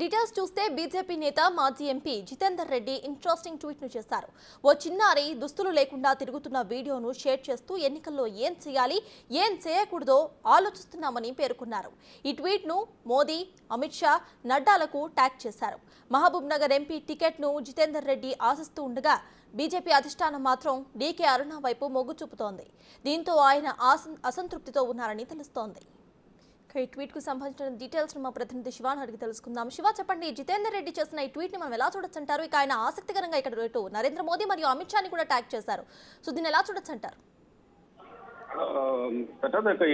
Details చూస్తే BJP నేత మాజీ MP Jitender Reddy interesting tweet ను చేశారు. ఓ చిన్నారి దుస్తులు లేకుండా తిరుగుతున్న వీడియోను షేర్ చేస్తూ ఎన్నికల్లో ఏం చేయాలి, ఏం చేయకూడదో ఆలోచిస్తున్నామని పేర్కొన్నారు. ఈ ట్వీట్ ను మోదీ, అమిత్ షా, నడ్డాలకు ట్యాగ్ చేశారు. మహబూబ్ నగర్ ఎంపీ టికెట్ ను జితేందర్ రెడ్డి ఆశిస్తూ ఉండగా బీజేపీ అధిష్టానం మాత్రం డీకే అరుణ వైపు మొగ్గు చూపుతోంది. దీంతో ఆయన అసంతృప్తితో ఉన్నారని తెలుస్తోంది. ఈ ట్వీట్ కు సంబంధించిన డీటెయిల్స్ మా ప్రతినిధి శివాన్ అడిగి తెలుసుకుందాం. శివ, చెప్పండి, జితేందర్ రెడ్డి చేసిన ఈ ట్వీట్ ని మనం ఎలా చూడొచ్చంటారు? ఇక ఆయన ఆసక్తికరంగా ఇక్కడ ఇటు నరేంద్ర మోదీ మరియు అమిత్ షాని కూడా ట్యాగ్ చేశారు. సో దీన్ని ఎలా చూడొచ్చంటారు?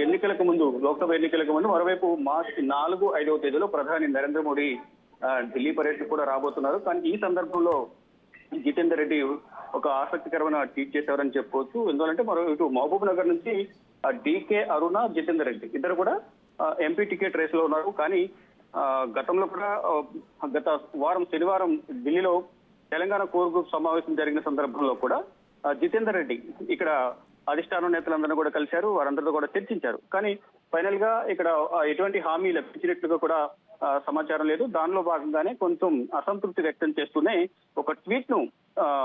ఎన్నికలకు ముందు, లోక్సభ ఎన్నికలకు ముందు మరోవైపు మార్చి 4, 5వ తేదీలో ప్రధాని నరేంద్ర మోడీ ఢిల్లీ పర్యటన కూడా రాబోతున్నారు. కానీ ఈ సందర్భంలో జితేందర్ రెడ్డి ఒక ఆసక్తికరమైన ట్వీట్ చేశారని చెప్పుకోవచ్చు. ఎందుకంటే మరో ఇటు మహబూబ్ నగర్ నుంచి డీకే అరుణ, జితేందర్ రెడ్డి ఇద్దరు కూడా ఎంపీ టికెట్ రేస్ లో ఉన్నారు. కానీ గతంలో కూడా గత వారం శనివారం ఢిల్లీలో తెలంగాణ కోర్ గ్రూప్ సమావేశం జరిగిన సందర్భంలో కూడా జితేందర్ రెడ్డి ఇక్కడ అధిష్టానం నేతలందరినీ కూడా కలిశారు, వారందరితో కూడా చర్చించారు. కానీ ఫైనల్ గా ఇక్కడ ఎటువంటి హామీ లభించినట్లుగా కూడా సమాచారం లేదు. దానిలో భాగంగానే కొంచెం అసంతృప్తి వ్యక్తం చేస్తూనే ఒక ట్వీట్ ను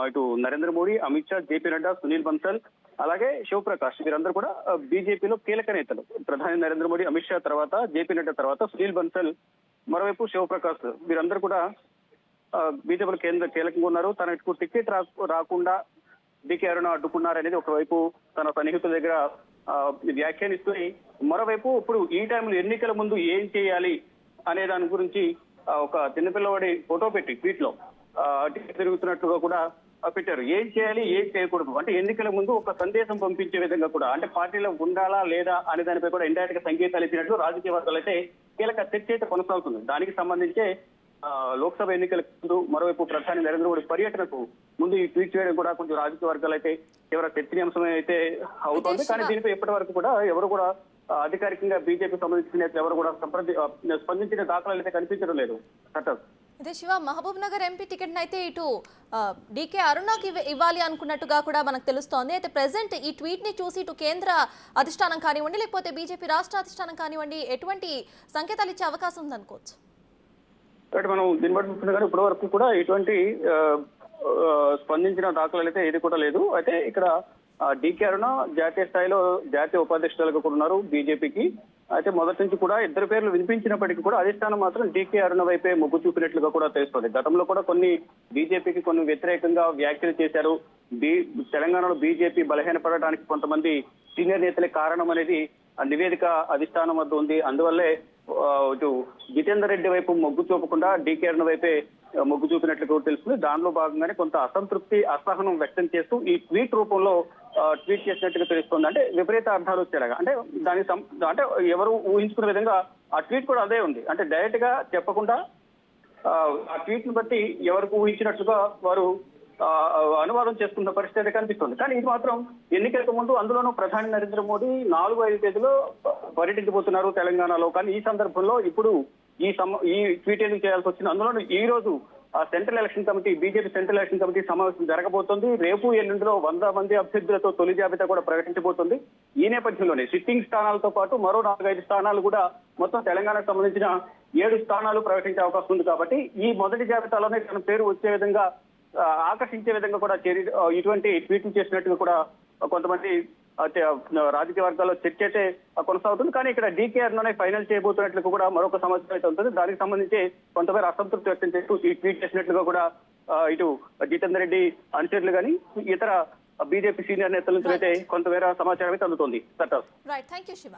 ఇటు నరేంద్ర మోడీ, అమిత్ షా, జేపీ నడ్డా, సునీల్ బన్సల్, అలాగే శివప్రకాష్ వీరందరూ కూడా బీజేపీలో కీలక నేతలు. ప్రధాని నరేంద్ర మోడీ, అమిత్ షా తర్వాత, జేపీ నడ్డా తర్వాత సునీల్ బన్సల్, మరోవైపు శివప్రకాష్ వీరందరూ కూడా బీజేపీలో కీలకంగా ఉన్నారు. తనకు టికెట్ రాకుండా డీకే అరుణ అడ్డుకున్నారనేది ఒకవైపు తన సన్నిహితుల దగ్గర వ్యాఖ్యానిస్తూ, మరోవైపు ఇప్పుడు ఈ టైంలో ఎన్నికల ముందు ఏం చేయాలి అనే దాని గురించి ఒక చిన్నపిల్లవాడి ఫోటో పెట్టి ట్వీట్ లో తిరుగుతున్నట్టుగా కూడా పెట్టారు. ఏం చేయాలి, ఏం చేయకూడదు అంటే ఎన్నికల ముందు ఒక సందేశం పంపించే విధంగా కూడా, అంటే పార్టీలో ఉండాలా లేదా అనే దానిపై కూడా ఇండైరెక్ట్ గా సంకేతాలు ఇచ్చినట్లు రాజకీయ వర్గాలు అయితే కీలక చర్చ అయితే కొనసాగుతుంది. దానికి సంబంధించే లోక్సభ ఎన్నికల ముందు మరోవైపు ప్రధాని నరేంద్ర మోడీ పర్యటనకు ముందు ఈ ట్వీట్ చేయడం కూడా కొంచెం రాజకీయ వర్గాలు అయితే తీవ్ర చర్చనీయాంశం అయితే అవుతోంది. కానీ దీనిపై ఇప్పటి వరకు కూడా ఎవరు కూడా అధికారికంగా బీజేపీ సంబంధించిన నేతలు ఎవరు కూడా స్పందించిన దాఖలాలు అయితే కనిపించడం లేదు. అదే శివ, మహబూబ్ నగర్ ఎంపీ టికెట్ అయితే ఇటు డీకే అరుణకి ఇవ్వాలి అనుకున్నట్టుగా కూడా మనకు తెలుస్తోంది. అయితే ప్రెసెంట్ ఈ ట్వీట్ ని చూసి ఇటు కేంద్ర అధిష్టానం కానివ్వండి, లేకపోతే బీజేపీ రాష్ట్ర అధిష్టానం కానివ్వండి, ఎటువంటి సంకేతాలు ఇచ్చే అవకాశం ఉందనుకోవచ్చు? మనం దీన్ని బట్టి చూస్తున్నా కానీ ఇప్పటి వరకు కూడా ఎటువంటి స్పందించిన దాఖలాలు అయితే ఏది కూడా లేదు. అయితే ఇక్కడ డీకే అరుణ జాతీయ స్థాయిలో జాతీయ ఉపాధ్యక్షులుగా కూడా ఉన్నారు బీజేపీకి. అయితే మొదటి నుంచి కూడా ఇద్దరు పేర్లు వినిపించినప్పటికీ కూడా అధిష్టానం మాత్రం డీకే అరుణ వైపే మొగ్గు చూపినట్లుగా కూడా తెలుస్తుంది. గతంలో కూడా కొన్ని బీజేపీకి కొన్ని వ్యతిరేకంగా వ్యాఖ్యలు చేశారు. తెలంగాణలో బీజేపీ బలహీనపడడానికి కొంతమంది సీనియర్ నేతలే కారణం అనేది నివేదిక అధిష్టానం వద్ద ఉంది. అందువల్లే ఇటు జితేందర్ రెడ్డి వైపు మొగ్గు చూపకుండా డీకే అరుణ వైపే మొగ్గు చూపినట్లు తెలుస్తుంది. దానిలో భాగంగానే కొంత అసంతృప్తి, అసహనం వ్యక్తం చేస్తూ ఈ ట్వీట్ రూపంలో ట్వీట్ చేసినట్టుగా తెలుస్తుంది. అంటే విపరీత అర్థాలు వచ్చేలాగా, అంటే దానికి అంటే ఎవరు ఊహించుకునే విధంగా ఆ ట్వీట్ కూడా అదే ఉంది. అంటే డైరెక్ట్ గా చెప్పకుండా ఆ ట్వీట్ ను బట్టి ఎవరికి ఊహించినట్లుగా వారు అనువాదం చేసుకున్న పరిస్థితి కనిపిస్తుంది. కానీ ఇది మాత్రం ఎన్నికలకు ముందు, అందులోనూ ప్రధాని నరేంద్ర మోడీ 4, 5 తేదీలో పర్యటించబోతున్నారు తెలంగాణలో. కానీ ఈ సందర్భంలో ఇప్పుడు ఈ ట్వీట్ ఎందుకు చేయాల్సి వచ్చింది? అందులోనూ ఈ రోజు central election committee, BJP central election committee సమావేశం జరగబోతోంది. రేపు ఎల్లుండిలో 100 మంది అభ్యర్థులతో తొలి జాబితా కూడా ప్రకటించబోతోంది. ఈ నేపథ్యంలోనే సిట్టింగ్ స్థానాలతో పాటు మరో 4-5 స్థానాలు కూడా మొత్తం తెలంగాణకు సంబంధించిన 7 స్థానాలు ప్రకటించే అవకాశం ఉంది. కాబట్టి ఈ మొదటి జాబితాలోనే తన పేరు వచ్చే విధంగా, ఆకర్షించే విధంగా కూడా ఇటువంటి ట్వీట్లు చేసినట్టుగా కూడా కొంతమంది రాజకీయ వర్గాల్లో చర్చ అయితే కొనసాగుతుంది. కానీ ఇక్కడ డీకే అరుణనే ఫైనల్ చేయబోతున్నట్లు కూడా మరొక సమాచారం అయితే ఉంటుంది. దానికి సంబంధించి కొంతమేర అసంతృప్తి వ్యక్తం చేస్తూ ఈ ట్వీట్ చేసినట్లుగా కూడా ఇటు జితేందర్ రెడ్డి అనుచరులు కానీ ఇతర బీజేపీ సీనియర్ నేతల నుంచి అయితే కొంతమేర సమాచారం అయితే అందుతోంది. Right, thank you Shiva.